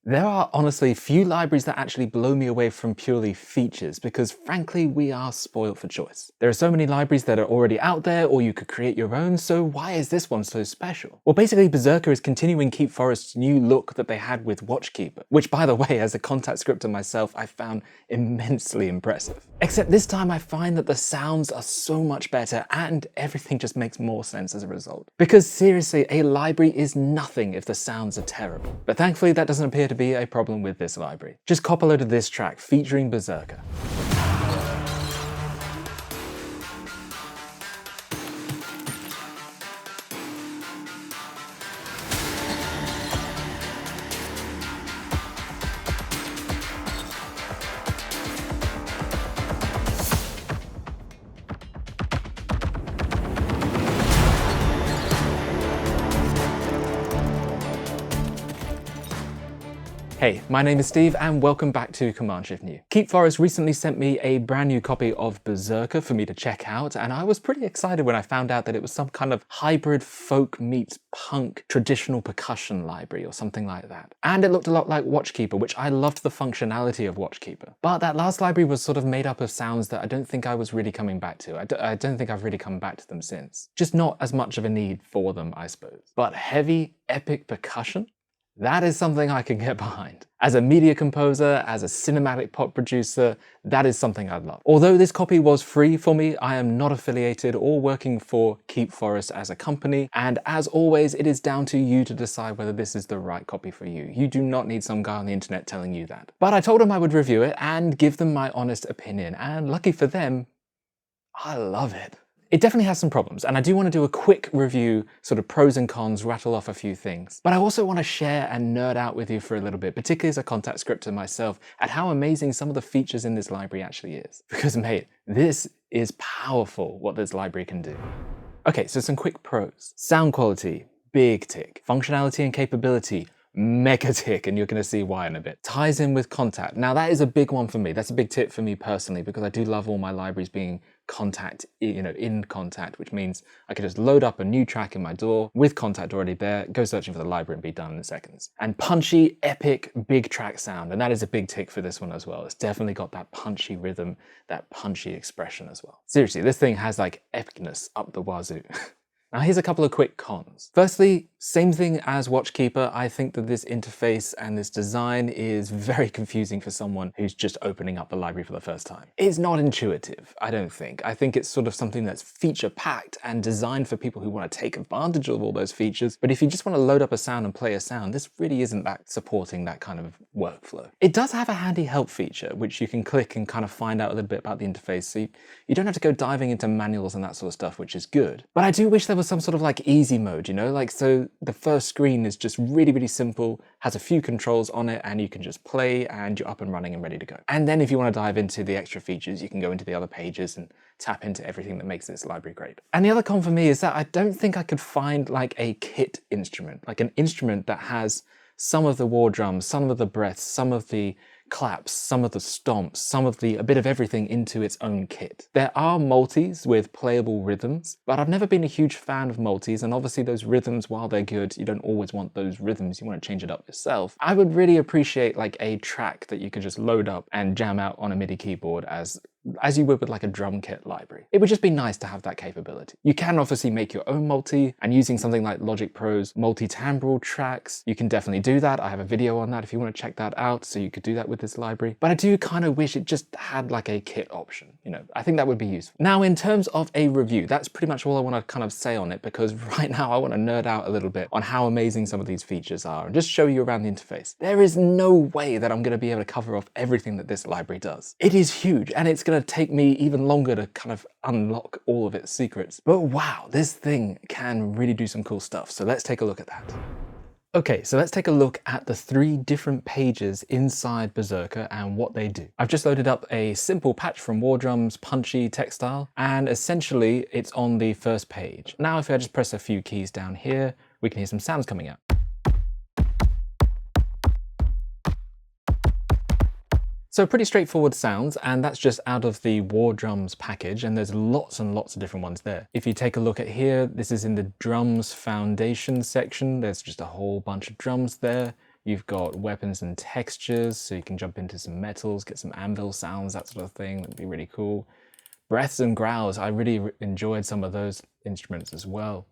There are honestly few libraries that actually blow me away from purely features because frankly we are spoiled for choice. There are so many libraries that are already out there or you could create your own, so why is this one so special? Well, basically Berserkr is continuing Keep Forest's new look that they had with Watchkeeper, which by the way, as a Kontakt Scripter myself, I found immensely impressive. Except this time I find that the sounds are so much better and everything just makes more sense as a result. Because seriously, a library is nothing if the sounds are terrible. But thankfully that doesn't appear to be a problem with this library. Just cop a load of this track featuring Berserkr. Hey, my name is Steve and welcome back to Command Shift New. Keep Forest recently sent me a brand new copy of Berserkr for me to check out, and I was pretty excited when I found out that it was some kind of hybrid folk meets punk traditional percussion library or something like that. And it looked a lot like Watchkeeper, which I loved the functionality of Watchkeeper. But that last library was sort of made up of sounds that I don't think I was really coming back to. I don't think I've really come back to them since. Just not as much of a need for them, I suppose. But heavy, epic percussion? That is something I can get behind. As a media composer, as a cinematic pop producer, that is something I'd love. Although this copy was free for me, I am not affiliated or working for Keep Forest as a company, and as always, it is down to you to decide whether this is the right copy for you. You do not need some guy on the internet telling you that. But I told them I would review it and give them my honest opinion, and lucky for them, I love it. It definitely has some problems, and I do want to do a quick review, sort of pros and cons, rattle off a few things. But I also want to share and nerd out with you for a little bit, particularly as a Kontakt Scripter myself, at how amazing some of the features in this library actually is. Because mate, this is powerful what this library can do. Okay, so some quick pros. Sound quality, big tick. Functionality and capability, mega tick, and you're going to see why in a bit. Ties in with Kontakt. Now that is a big one for me. That's a big tip for me personally because I do love all my libraries being Kontakt, in Kontakt, which means I could just load up a new track in my DAW with Kontakt already there, go searching for the library and be done in seconds. And punchy, epic, big track sound, and that is a big tick for this one as well. It's definitely got that punchy rhythm, that punchy expression as well. Seriously, this thing has like epicness up the wazoo. Now here's a couple of quick cons. Firstly, same thing as Watchkeeper, I think that this interface and this design is very confusing for someone who's just opening up the library for the first time. It's not intuitive, I don't think. I think it's sort of something that's feature-packed and designed for people who want to take advantage of all those features, but if you just want to load up a sound and play a sound, this really isn't that supporting that kind of workflow. It does have a handy help feature, which you can click and kind of find out a little bit about the interface, so you don't have to go diving into manuals and that sort of stuff, which is good. But I do wish there was some sort of like easy mode, like so the first screen is just really, really simple, has a few controls on it, and you can just play and you're up and running and ready to go. And then if you want to dive into the extra features, you can go into the other pages and tap into everything that makes this library great. And the other con for me is that I don't think I could find like a kit instrument, like an instrument that has some of the war drums, some of the breaths, some of the claps, some of the stomps, a bit of everything into its own kit. There are multis with playable rhythms, but I've never been a huge fan of multis, and obviously those rhythms, while they're good, you don't always want those rhythms, you want to change it up yourself. I would really appreciate like a track that you could just load up and jam out on a MIDI keyboard as you would with like a drum kit library. It would just be nice to have that capability. You can obviously make your own multi, and using something like Logic Pro's multi-timbral tracks, you can definitely do that. I have a video on that if you want to check that out, so you could do that with this library. But I do kind of wish it just had like a kit option, I think that would be useful. Now in terms of a review, that's pretty much all I want to kind of say on it, because right now I want to nerd out a little bit on how amazing some of these features are and just show you around the interface. There is no way that I'm going to be able to cover off everything that this library does. It is huge, and it's going to take me even longer to kind of unlock all of its secrets. But wow, this thing can really do some cool stuff. So let's take a look at that. Okay, so let's take a look at the 3 different pages inside Berserkr and what they do. I've just loaded up a simple patch from War Drums, Punchy, Textile, and essentially it's on the first page. Now if I just press a few keys down here, we can hear some sounds coming out. So pretty straightforward sounds, and that's just out of the War Drums package, and there's lots and lots of different ones there. If you take a look at here, this is in the Drums Foundation section. There's just a whole bunch of drums there. You've got weapons and textures, so you can jump into some metals, get some anvil sounds, that sort of thing. That'd be really cool. Breaths and growls, I really enjoyed some of those instruments as well.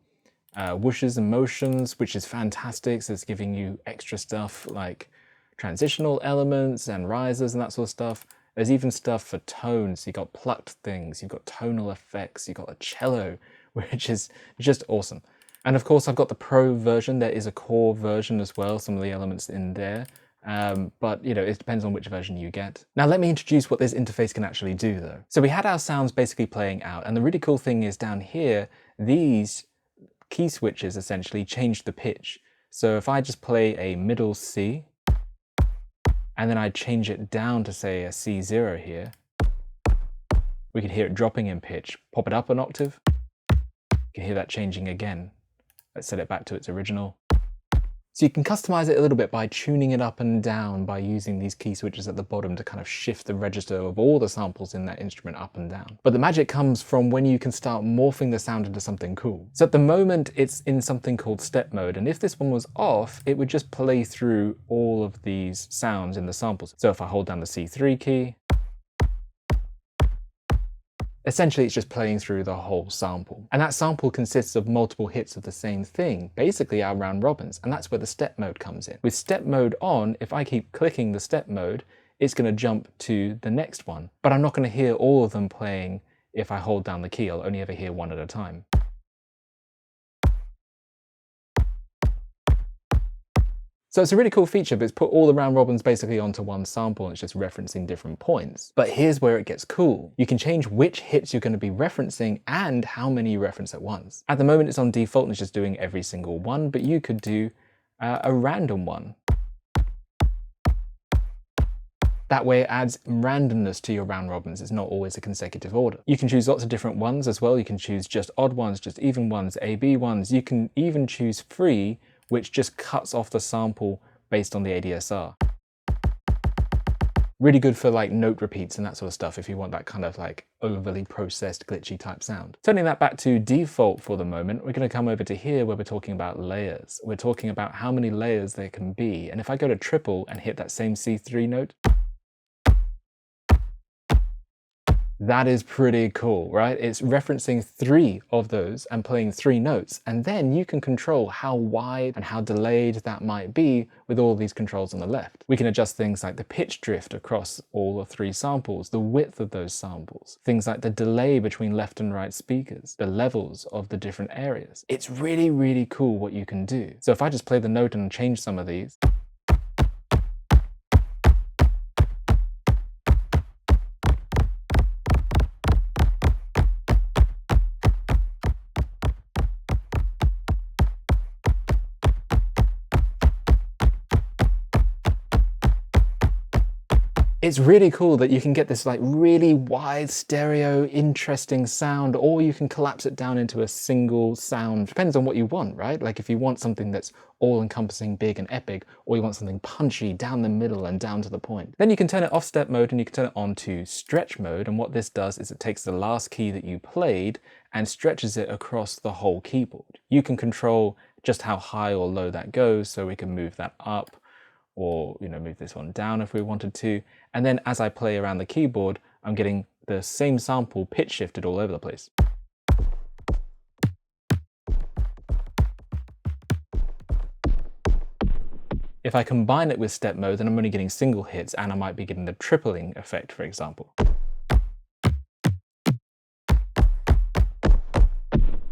Whooshes and motions, which is fantastic, so it's giving you extra stuff like transitional elements and risers and that sort of stuff. There's even stuff for tones. You've got plucked things, you've got tonal effects, you've got a cello, which is just awesome. And of course, I've got the Pro version. There is a core version as well, some of the elements in there. But it depends on which version you get. Now let me introduce what this interface can actually do though. So we had our sounds basically playing out, and the really cool thing is down here, these key switches essentially change the pitch. So if I just play a middle C, and then I change it down to say a C0 here, we can hear it dropping in pitch. Pop it up an octave, you can hear that changing again. Let's set it back to its original. So you can customize it a little bit by tuning it up and down by using these key switches at the bottom to kind of shift the register of all the samples in that instrument up and down. But the magic comes from when you can start morphing the sound into something cool. So at the moment it's in something called step mode, and if this one was off, it would just play through all of these sounds in the samples. So if I hold down the C3 key, essentially, it's just playing through the whole sample. And that sample consists of multiple hits of the same thing, basically our round robins, and that's where the step mode comes in. With step mode on, if I keep clicking the step mode, it's going to jump to the next one. But I'm not going to hear all of them playing if I hold down the key. I'll only ever hear one at a time. So it's a really cool feature, but it's put all the round robins basically onto one sample and it's just referencing different points. But here's where it gets cool. You can change which hits you're going to be referencing and how many you reference at once. At the moment it's on default and it's just doing every single one, but you could do a random one. That way it adds randomness to your round robins. It's not always a consecutive order. You can choose lots of different ones as well. You can choose just odd ones, just even ones, A-B ones. You can even choose free, which just cuts off the sample based on the ADSR. Really good for like note repeats and that sort of stuff if you want that kind of like overly processed glitchy type sound. Turning that back to default for the moment, we're going to come over to here where we're talking about layers. We're talking about how many layers there can be. And if I go to triple and hit that same C3 note, that is pretty cool, right? It's referencing 3 of those and playing 3 notes, and then you can control how wide and how delayed that might be with all these controls on the left. We can adjust things like the pitch drift across all the 3 samples, the width of those samples, things like the delay between left and right speakers, the levels of the different areas. It's really, really cool what you can do. So if I just play the note and change some of these, it's really cool that you can get this like really wide stereo interesting sound, or you can collapse it down into a single sound. Depends on what you want, right? Like if you want something that's all encompassing, big and epic, or you want something punchy down the middle and down to the point. Then you can turn it off step mode and you can turn it on to stretch mode. And what this does is it takes the last key that you played and stretches it across the whole keyboard. You can control just how high or low that goes, so we can move that up, or move this one down if we wanted to. And then as I play around the keyboard, I'm getting the same sample pitch shifted all over the place. If I combine it with step mode, then I'm only getting single hits, and I might be getting the tripling effect, for example.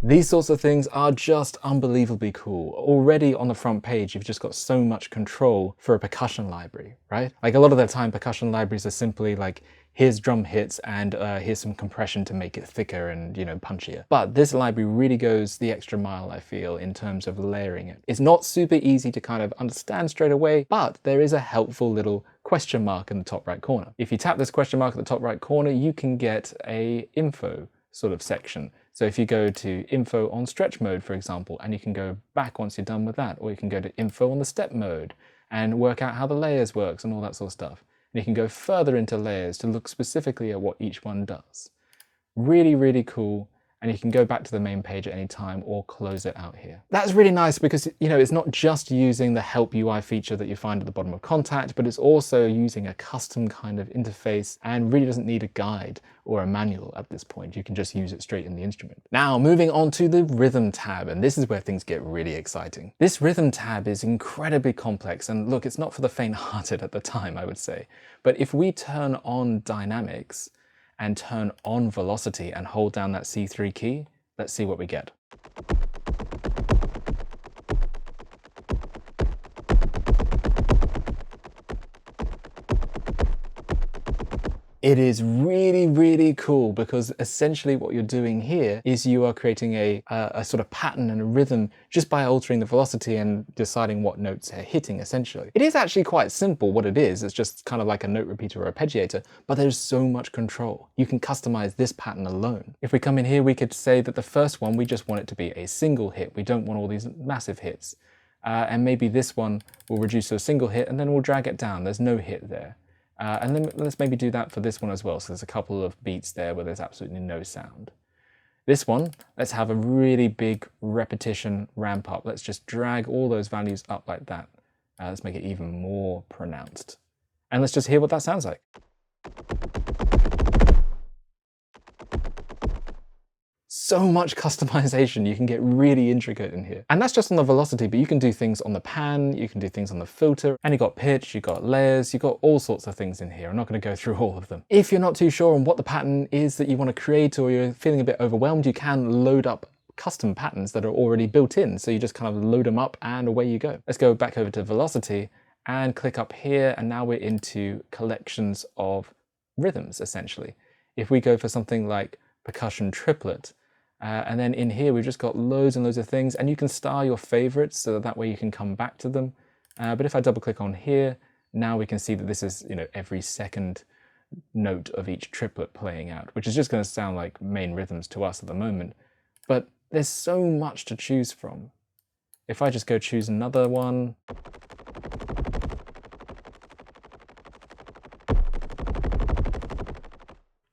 These sorts of things are just unbelievably cool. Already on the front page, you've just got so much control for a percussion library, right? Like a lot of the time, percussion libraries are simply like, here's drum hits and here's some compression to make it thicker and, punchier. But this library really goes the extra mile, I feel, in terms of layering it. It's not super easy to kind of understand straight away, but there is a helpful little question mark in the top right corner. If you tap this question mark at the top right corner, you can get a info sort of section. So if you go to info on stretch mode, for example, and you can go back once you're done with that, or you can go to info on the step mode and work out how the layers works and all that sort of stuff. And you can go further into layers to look specifically at what each one does. Really, really cool. and you can go back to the main page at any time or close it out here. That's really nice because, you know, it's not just using the help UI feature that you find at the bottom of Kontakt, but it's also using a custom kind of interface and really doesn't need a guide or a manual at this point. You can just use it straight in the instrument. Now, moving on to the rhythm tab, and this is where things get really exciting. This rhythm tab is incredibly complex, and look, it's not for the faint-hearted at the time, I would say. But if we turn on dynamics and turn on velocity and hold down that C3 key, let's see what we get. It is really, really cool because essentially what you're doing here is you are creating a sort of pattern and a rhythm just by altering the velocity and deciding what notes are hitting, essentially. It is actually quite simple what it is. It's just kind of like a note repeater or arpeggiator, but there's so much control. You can customize this pattern alone. If we come in here, we could say that the first one, we just want it to be a single hit. We don't want all these massive hits. And maybe this one will reduce to a single hit and then we'll drag it down. There's no hit there. And then let's maybe do that for this one as well. So there's a couple of beats there where there's absolutely no sound. This one, let's have a really big repetition ramp up. Let's just drag all those values up like that. Let's make it even more pronounced. And let's just hear what that sounds like. So much customization, you can get really intricate in here. And that's just on the velocity, but you can do things on the pan, you can do things on the filter, and you've got pitch, you've got layers, you've got all sorts of things in here. I'm not going to go through all of them. If you're not too sure on what the pattern is that you want to create, or you're feeling a bit overwhelmed, you can load up custom patterns that are already built in. So you just kind of load them up and away you go. Let's go back over to velocity and click up here. And now we're into collections of rhythms, essentially. If we go for something like percussion triplet, and then in here, we've just got loads and loads of things, and you can star your favorites so that way you can come back to them. But if I double click on here, now we can see that this is, you know, every second note of each triplet playing out, which is just going to sound like main rhythms to us at the moment. But there's so much to choose from. If I just go choose another one,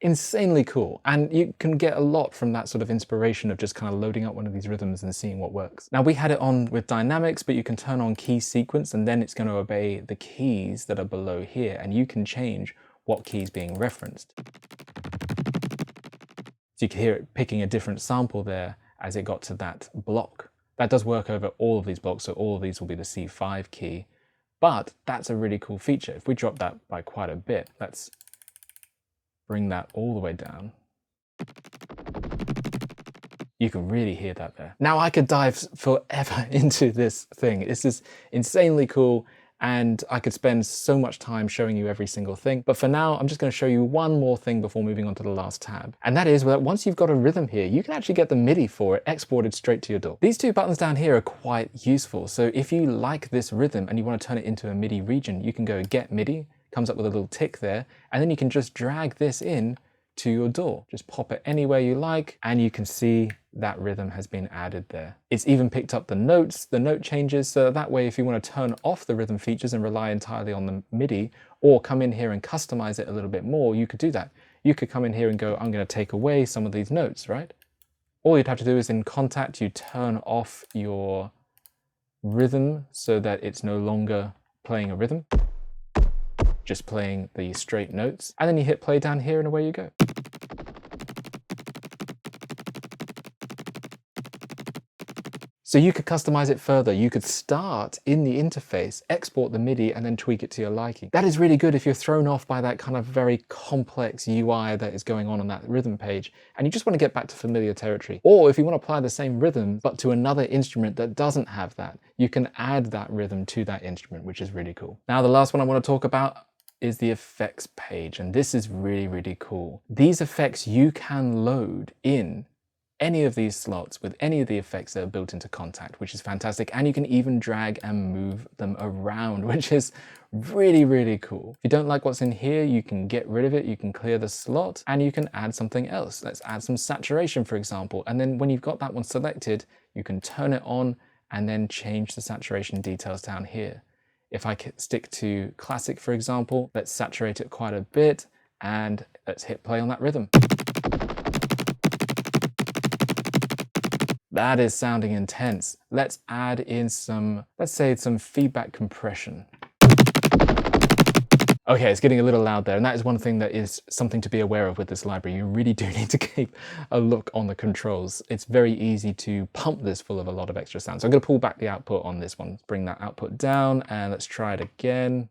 insanely cool. And you can get a lot from that sort of inspiration of just kind of loading up one of these rhythms and seeing what works. Now we had it on with dynamics, but you can turn on key sequence and then it's going to obey the keys that are below here. And you can change what key is being referenced. So you can hear it picking a different sample there as it got to that block. That does work over all of these blocks. So all of these will be the C5 key, but that's a really cool feature. If we drop that by quite a bit, let's bring that all the way down. You can really hear that there. Now I could dive forever into this thing. This is insanely cool and I could spend so much time showing you every single thing. But for now, I'm just going to show you one more thing before moving on to the last tab. And that is that once you've got a rhythm here, you can actually get the MIDI for it exported straight to your DAW. These two buttons down here are quite useful. So if you like this rhythm and you want to turn it into a MIDI region, you can go get MIDI, comes up with a little tick there, and then you can just drag this in to your DAW. Just pop it anywhere you like, and you can see that rhythm has been added there. It's even picked up the notes, the note changes, so that way if you want to turn off the rhythm features and rely entirely on the MIDI, or come in here and customize it a little bit more, you could do that. You could come in here and go, I'm going to take away some of these notes, right? All you'd have to do is in Kontakt, you turn off your rhythm so that it's no longer playing a rhythm, just playing the straight notes, and then you hit play down here and away you go. So you could customize it further. You could start in the interface, export the MIDI, and then tweak it to your liking. That is really good if you're thrown off by that kind of very complex UI that is going on that rhythm page, and you just want to get back to familiar territory. Or if you want to apply the same rhythm, but to another instrument that doesn't have that, you can add that rhythm to that instrument, which is really cool. Now, the last one I want to talk about is the effects page, and this is really, really cool. These effects you can load in any of these slots with any of the effects that are built into Kontakt, which is fantastic. And you can even drag and move them around, which is really, really cool. If you don't like what's in here, you can get rid of it. You can clear the slot and you can add something else. Let's add some saturation, for example. And then when you've got that one selected, you can turn it on and then change the saturation details down here. If I stick to classic, for example, let's saturate it quite a bit and let's hit play on that rhythm. That is sounding intense. Let's add in some, let's say some feedback compression. Okay, it's getting a little loud there, and that is one thing that is something to be aware of with this library. You really do need to keep a look on the controls. It's very easy to pump this full of a lot of extra sound. So I'm going to pull back the output on this one, bring that output down, and let's try it again.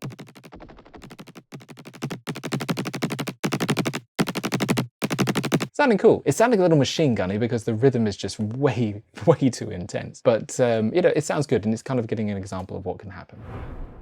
Sounding cool. It's sounding a little machine gunny because the rhythm is just way too intense. But you know, it sounds good, and it's kind of getting an example of what can happen.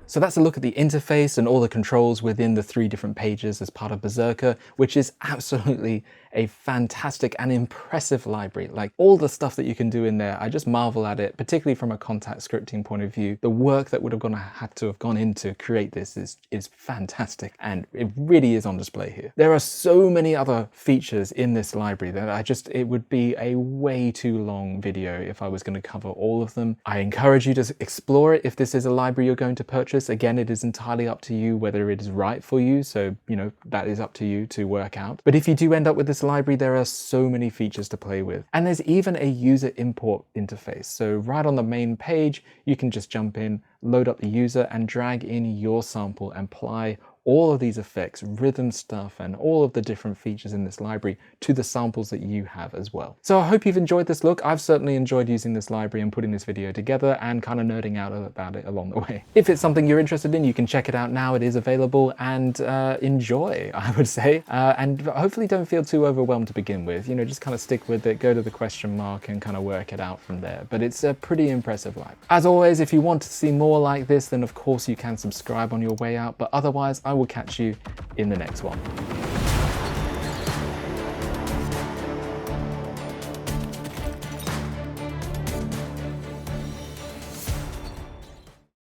So that's a look at the interface and all the controls within the 3 different pages as part of Berserkr, which is absolutely a fantastic and impressive library. Like, all the stuff that you can do in there, I just marvel at it, particularly from a Kontakt scripting point of view. The work that would have had to have gone in to create this is fantastic, and it really is on display here. There are so many other features in this library that it would be a way too long video if I was going to cover all of them. I encourage you to explore it if this is a library you're going to purchase. Again, it is entirely up to you whether it is right for you, so you know, that is up to you to work out. But if you do end up with this library, there are so many features to play with. And there's even a user import interface. So right on the main page, you can just jump in, load up the user, and drag in your sample and apply all of these effects, rhythm stuff, and all of the different features in this library to the samples that you have as well. So I hope you've enjoyed this look. I've certainly enjoyed using this library and putting this video together and kind of nerding out about it along the way. If it's something you're interested in, you can check it out now. It is available, and enjoy, I would say. And hopefully don't feel too overwhelmed to begin with. You know, just kind of stick with it, go to the question mark and kind of work it out from there. But it's a pretty impressive library. As always, if you want to see more like this, then of course you can subscribe on your way out. But otherwise, I will catch you in the next one.